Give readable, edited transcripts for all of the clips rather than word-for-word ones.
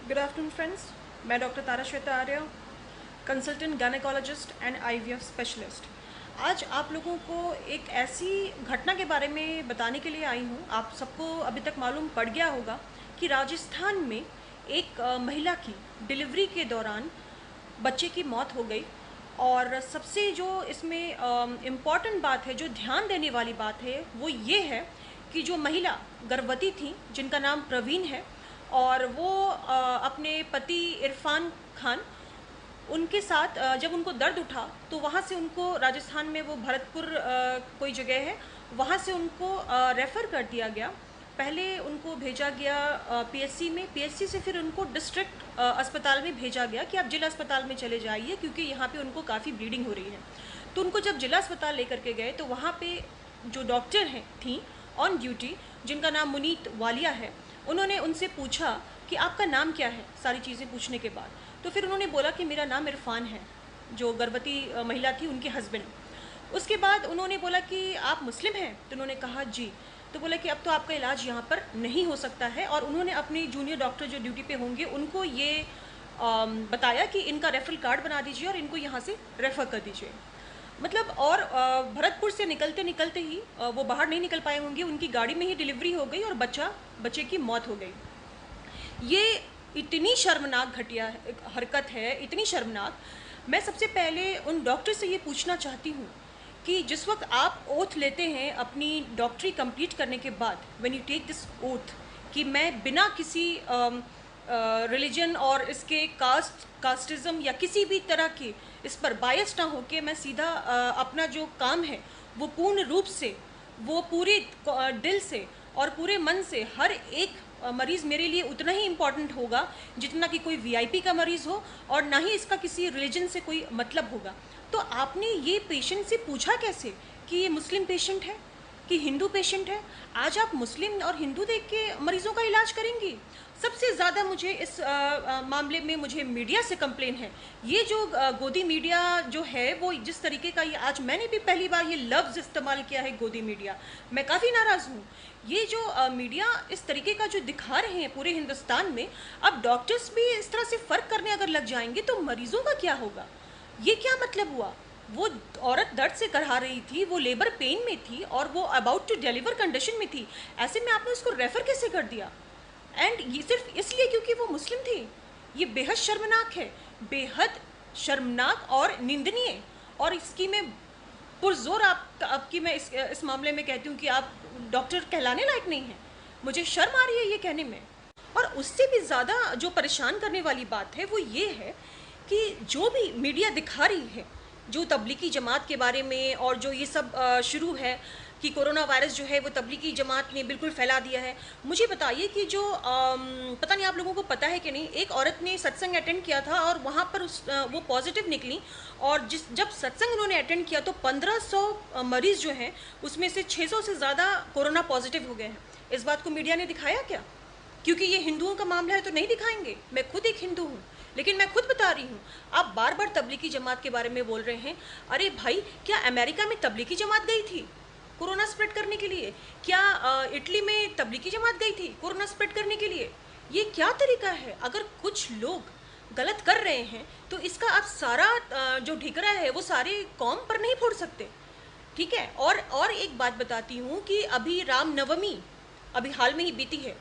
Good afternoon friends, मैं doctor Tara Shweta Arya, consultant gynaecologist and IVF specialist. आज आप लोगों को एक ऐसी घटना के बारे में बताने के लिए आई हूँ। आप सबको अभी तक मालूम पड़ गया होगा कि राजस्थान में एक महिला की डिलीवरी के दौरान बच्चे की मौत हो गई। और सबसे जो इसमें इम्पॉर्टेंट बात है, जो ध्यान देने वाली बात है, वो ये है कि जो महिला गर्भवती थी, जिनका नाम प्रवीण है, और वो अपने पति इरफान खान, उनके साथ जब उनको दर्द उठा तो वहाँ से उनको राजस्थान में वो भरतपुर कोई जगह है, वहाँ से उनको रेफ़र कर दिया गया। पहले उनको भेजा गया पीएचसी में, पीएचसी से फिर उनको डिस्ट्रिक्ट अस्पताल में भेजा गया कि आप जिला अस्पताल में चले जाइए, क्योंकि यहाँ पे उनको काफ़ी ब्लीडिंग हो रही है। तो उनको जब जिला अस्पताल लेकर के गए तो वहाँ पे जो डॉक्टर हैं थी ऑन ड्यूटी, जिनका नाम मुनीत वालिया है, उन्होंने उनसे पूछा कि आपका नाम क्या है। सारी चीज़ें पूछने के बाद तो फिर उन्होंने बोला कि मेरा नाम इरफान है, जो गर्भवती महिला थी उनके हस्बैंड। उसके बाद उन्होंने बोला कि आप मुस्लिम हैं, तो उन्होंने कहा जी। तो बोला कि अब तो आपका इलाज यहाँ पर नहीं हो सकता है, और उन्होंने अपने जूनियर डॉक्टर जो ड्यूटी पे होंगे उनको ये बताया कि इनका रेफरल कार्ड बना दीजिए और इनको यहाँ से रेफ़र कर दीजिए। मतलब, और भरतपुर से निकलते निकलते ही वो बाहर नहीं निकल पाए होंगे, उनकी गाड़ी में ही डिलीवरी हो गई और बच्चे की मौत हो गई। ये इतनी शर्मनाक घटिया हरकत है, इतनी शर्मनाक। मैं सबसे पहले उन डॉक्टर से ये पूछना चाहती हूँ कि जिस वक्त आप ओथ लेते हैं अपनी डॉक्टरी कंप्लीट करने के बाद, when you take this oath, कि मैं बिना किसी रिलीजन और इसके कास्टिज़म या किसी भी तरह की इस पर बायस ना होके मैं सीधा अपना जो काम है वो पूर्ण रूप से, वो पूरे दिल से और पूरे मन से, हर एक मरीज़ मेरे लिए उतना ही इम्पॉर्टेंट होगा जितना कि कोई वीआईपी का मरीज़ हो, और ना ही इसका किसी रिलीजन से कोई मतलब होगा। तो आपने ये पेशेंट से पूछा कैसे कि ये मुस्लिम पेशेंट है कि हिंदू पेशेंट है? आज आप मुस्लिम और हिंदू देख के मरीज़ों का इलाज करेंगी? सबसे ज़्यादा मुझे इस मामले में मुझे मीडिया से कंप्लेन है। ये जो गोदी मीडिया जो है, वो जिस तरीके का, ये आज मैंने भी पहली बार ये लफ्ज़ इस्तेमाल किया है, गोदी मीडिया। मैं काफ़ी नाराज़ हूँ। ये जो मीडिया इस तरीके का जो दिखा रहे हैं पूरे हिंदुस्तान में, अब डॉक्टर्स भी इस तरह से फ़र्क करने अगर लग जाएंगे तो मरीज़ों का क्या होगा? ये क्या मतलब हुआ? वो औरत दर्द से करहा रही थी, वो लेबर पेन में थी और वो अबाउट टू डिलीवर कंडीशन में थी। ऐसे में आपने उसको रेफ़र कैसे कर दिया? एंड ये सिर्फ इसलिए क्योंकि वो मुस्लिम थी। ये बेहद शर्मनाक है, बेहद शर्मनाक और निंदनीय। और इसकी मैं पुरजोर आपकी मैं इस मामले में कहती हूँ कि आप डॉक्टर कहलाने लायक नहीं हैं। मुझे शर्म आ रही है ये कहने में। और उससे भी ज़्यादा जो परेशान करने वाली बात है वो ये है कि जो भी मीडिया दिखा रही है, जो तबलीगी जमात के बारे में, और जो ये सब शुरू है कि कोरोना वायरस जो है वो तबलीगी जमात ने बिल्कुल फैला दिया है। मुझे बताइए कि जो पता नहीं आप लोगों को पता है कि नहीं, एक औरत ने सत्संग अटेंड किया था और वहाँ पर वो पॉजिटिव निकली, और जब सत्संग उन्होंने अटेंड किया तो 1500 मरीज़ जो हैं उसमें से 600 से ज़्यादा कोरोना पॉजिटिव हो गए हैं। इस बात को मीडिया ने दिखाया क्या? क्योंकि ये हिंदुओं का मामला है तो नहीं दिखाएंगे। मैं खुद एक हिंदू हूँ, लेकिन मैं खुद बता रही हूँ। आप बार बार तबलीगी जमात के बारे में बोल रहे हैं। अरे भाई, क्या अमेरिका में तबलीगी जमात गई थी कोरोना स्प्रेड करने के लिए? क्या इटली में तबलीगी जमात गई थी कोरोना स्प्रेड करने के लिए? ये क्या तरीका है? अगर कुछ लोग गलत कर रहे हैं तो इसका आप सारा जो ठिकरा है वो सारे कौम पर नहीं फोड़ सकते, ठीक है? और एक बात बताती हूँ कि अभी रामनवमी अभी हाल में ही बीती है।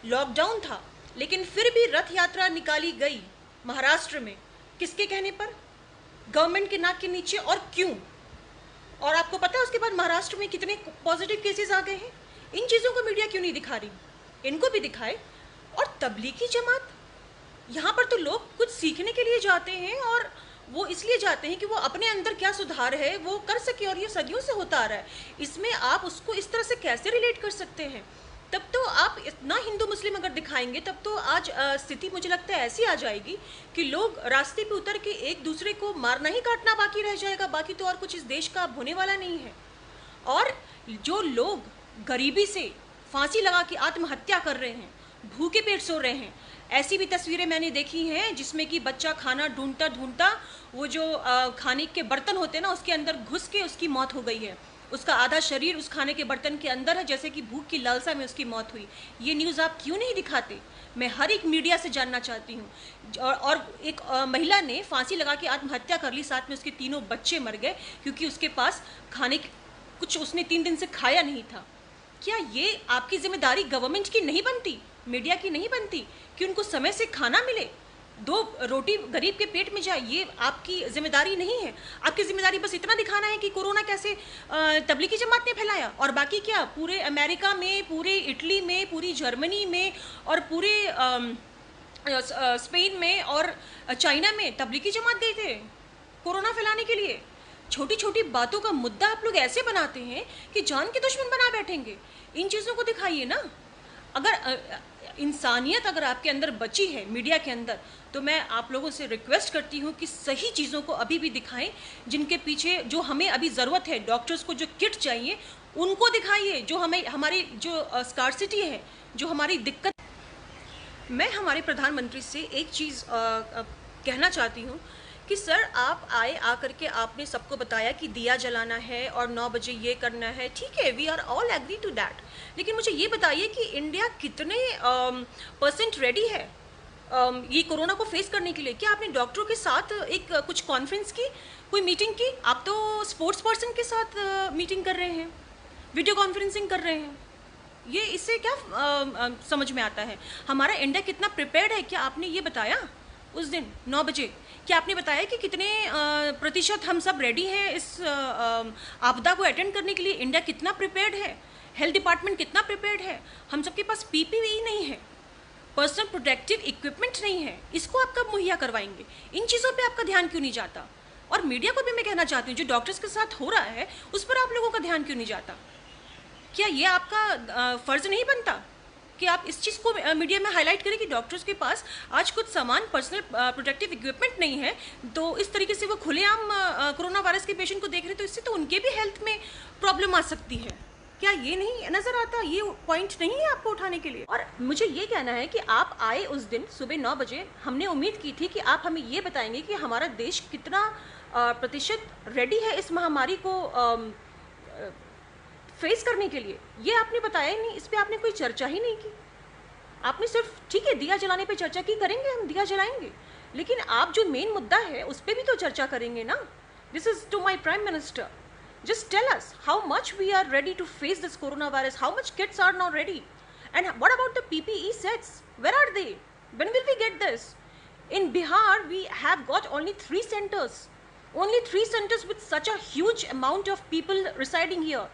लॉकडाउन था, लेकिन फिर भी रथ यात्रा निकाली गई महाराष्ट्र में। किसके कहने पर? गवर्नमेंट के नाक के नीचे। और क्यों? और आपको पता है उसके बाद महाराष्ट्र में कितने पॉजिटिव केसेस आ गए हैं? इन चीज़ों को मीडिया क्यों नहीं दिखा रही? इनको भी दिखाए। और तबलीगी जमात, यहाँ पर तो लोग कुछ सीखने के लिए जाते हैं, और वो इसलिए जाते हैं कि वो अपने अंदर क्या सुधार है वो कर सके, और ये सदियों से होता आ रहा है। इसमें आप उसको इस तरह से कैसे रिलेट कर सकते हैं? तब तो आप इतना हिंदू मुस्लिम अगर दिखाएंगे तब तो आज स्थिति मुझे लगता है ऐसी आ जाएगी कि लोग रास्ते पे उतर के एक दूसरे को मारना ही काटना बाकी रह जाएगा। बाकी तो और कुछ इस देश का अब होने वाला नहीं है। और जो लोग गरीबी से फांसी लगा के आत्महत्या कर रहे हैं, भूखे पेट सो रहे हैं, ऐसी भी तस्वीरें मैंने देखी हैं जिसमें कि बच्चा खाना ढूंढता ढूंढता वो जो खाने के बर्तन होते हैं ना, उसके अंदर घुस के उसकी मौत हो गई है। उसका आधा शरीर उस खाने के बर्तन के अंदर है, जैसे कि भूख की लालसा में उसकी मौत हुई। ये न्यूज़ आप क्यों नहीं दिखाते? मैं हर एक मीडिया से जानना चाहती हूँ। और एक महिला ने फांसी लगा के आत्महत्या कर ली, साथ में उसके तीनों बच्चे मर गए क्योंकि उसके पास खाने कुछ उसने 3 दिन से खाया नहीं था। क्या ये आपकी जिम्मेदारी गवर्नमेंट की नहीं बनती, मीडिया की नहीं बनती कि उनको समय से खाना मिले, 2 रोटी गरीब के पेट में जाए? ये आपकी जिम्मेदारी नहीं है। आपकी जिम्मेदारी बस इतना दिखाना है कि कोरोना कैसे तबलीगी जमात ने फैलाया, और बाकी क्या पूरे अमेरिका में, पूरे इटली में, पूरी जर्मनी में और पूरे स्पेन में और चाइना में तबलीगी जमात गए थे कोरोना फैलाने के लिए। छोटी छोटी बातों का मुद्दा आप लोग ऐसे बनाते हैं कि जान के दुश्मन बना बैठेंगे। इन चीज़ों को दिखाइए ना। अगर इंसानियत अगर आपके अंदर बची है मीडिया के अंदर, तो मैं आप लोगों से रिक्वेस्ट करती हूँ कि सही चीज़ों को अभी भी दिखाएं, जिनके पीछे जो हमें अभी ज़रूरत है, डॉक्टर्स को जो किट चाहिए उनको दिखाइए। जो हमें हमारी जो स्कार्सिटी है, जो हमारी दिक्कत। मैं हमारे प्रधानमंत्री से एक चीज़ कहना चाहती हूँ कि सर, आप आए, आकर के आपने सबको बताया कि दिया जलाना है और 9 बजे ये करना है, ठीक है, we are all agree to that. लेकिन मुझे ये बताइए कि इंडिया कितने % रेडी है ये कोरोना को फेस करने के लिए? क्या आपने डॉक्टरों के साथ एक कुछ कॉन्फ्रेंस की, कोई मीटिंग की? आप तो स्पोर्ट्स पर्सन के साथ मीटिंग कर रहे हैं, वीडियो कॉन्फ्रेंसिंग कर रहे हैं। ये इससे क्या समझ में आता है? हमारा इंडिया कितना प्रिपेयर्ड है, क्या आपने ये बताया उस दिन 9 बजे? क्या आपने बताया कि कितने प्रतिशत हम सब रेडी हैं इस आपदा को अटेंड करने के लिए? इंडिया कितना प्रिपेयर्ड है? हेल्थ डिपार्टमेंट कितना प्रिपेयर्ड है? हम सबके पास पीपीई नहीं है, पर्सनल प्रोटेक्टिव इक्विपमेंट नहीं है। इसको आप कब मुहैया करवाएंगे? इन चीज़ों पे आपका ध्यान क्यों नहीं जाता? और मीडिया को भी मैं कहना चाहती हूँ, जो डॉक्टर्स के साथ हो रहा है उस पर आप लोगों का ध्यान क्यों नहीं जाता? क्या ये आपका फ़र्ज़ नहीं बनता कि आप इस चीज़ को मीडिया में हाईलाइट करें कि डॉक्टर्स के पास आज कुछ सामान, पर्सनल प्रोटेक्टिव इक्विपमेंट नहीं है, तो इस तरीके से वो खुलेआम कोरोना वायरस के पेशेंट को देख रहे हैं, तो इससे तो उनके भी हेल्थ में प्रॉब्लम आ सकती है। क्या ये नहीं नज़र आता? ये पॉइंट नहीं है आपको उठाने के लिए? और मुझे ये कहना है कि आप आए उस दिन सुबह 9 बजे, हमने उम्मीद की थी कि आप हमें ये बताएंगे कि हमारा देश कितना प्रतिशत रेडी है इस महामारी को फेस करने के लिए। ये आपने बताया ही नहीं, इस पे आपने कोई चर्चा ही नहीं की। आपने सिर्फ, ठीक है, दिया जलाने पे चर्चा की, करेंगे, हम दिया जलाएंगे, लेकिन आप जो मेन मुद्दा है उस पे भी तो चर्चा करेंगे ना। This is to my prime minister, just tell us how much we are ready to face this coronavirus, how much kits are now ready, and what about the PPE sets? Where are they? When will we get this? In Bihar we have got only 3 centers, only 3 centers with such a huge amount of people residing here.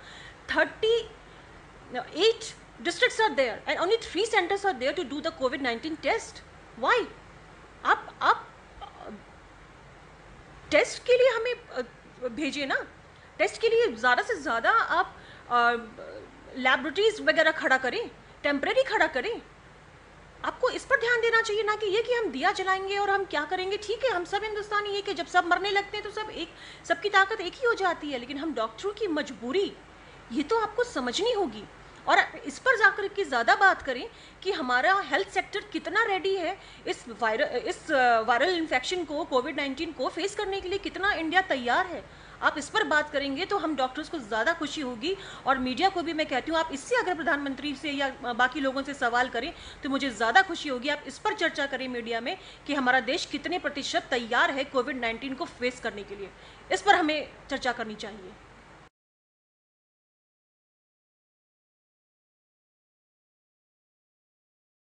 38 districts are there and only 3 centers are there to do the COVID-19 test. Why? आप test के लिए हमें भेजिए ना। Test के लिए ज़्यादा से ज़्यादा आप लैबोरेटरीज वगैरह खड़ा करें, टेम्परेरी खड़ा करें। आपको इस पर ध्यान देना चाहिए, ना कि ये कि हम दिया जलाएंगे और हम क्या करेंगे। ठीक है, हम सब हिंदुस्तानी है कि जब सब मरने लगते हैं तो सबकी ताकत एक ही हो जाती है, लेकिन हम डॉक्टरों की मजबूरी ये तो आपको समझनी होगी। और इस पर जाकर के ज़्यादा बात करें कि हमारा हेल्थ सेक्टर कितना रेडी है इस वायरल इन्फेक्शन को, कोविड-19 को फेस करने के लिए कितना इंडिया तैयार है। आप इस पर बात करेंगे तो हम डॉक्टर्स को ज़्यादा खुशी होगी। और मीडिया को भी मैं कहती हूँ, आप इससे अगर प्रधानमंत्री से या बाकी लोगों से सवाल करें तो मुझे ज़्यादा खुशी होगी। आप इस पर चर्चा करें मीडिया में कि हमारा देश कितने प्रतिशत तैयार है कोविड-19 को फेस करने के लिए। इस पर हमें चर्चा करनी चाहिए।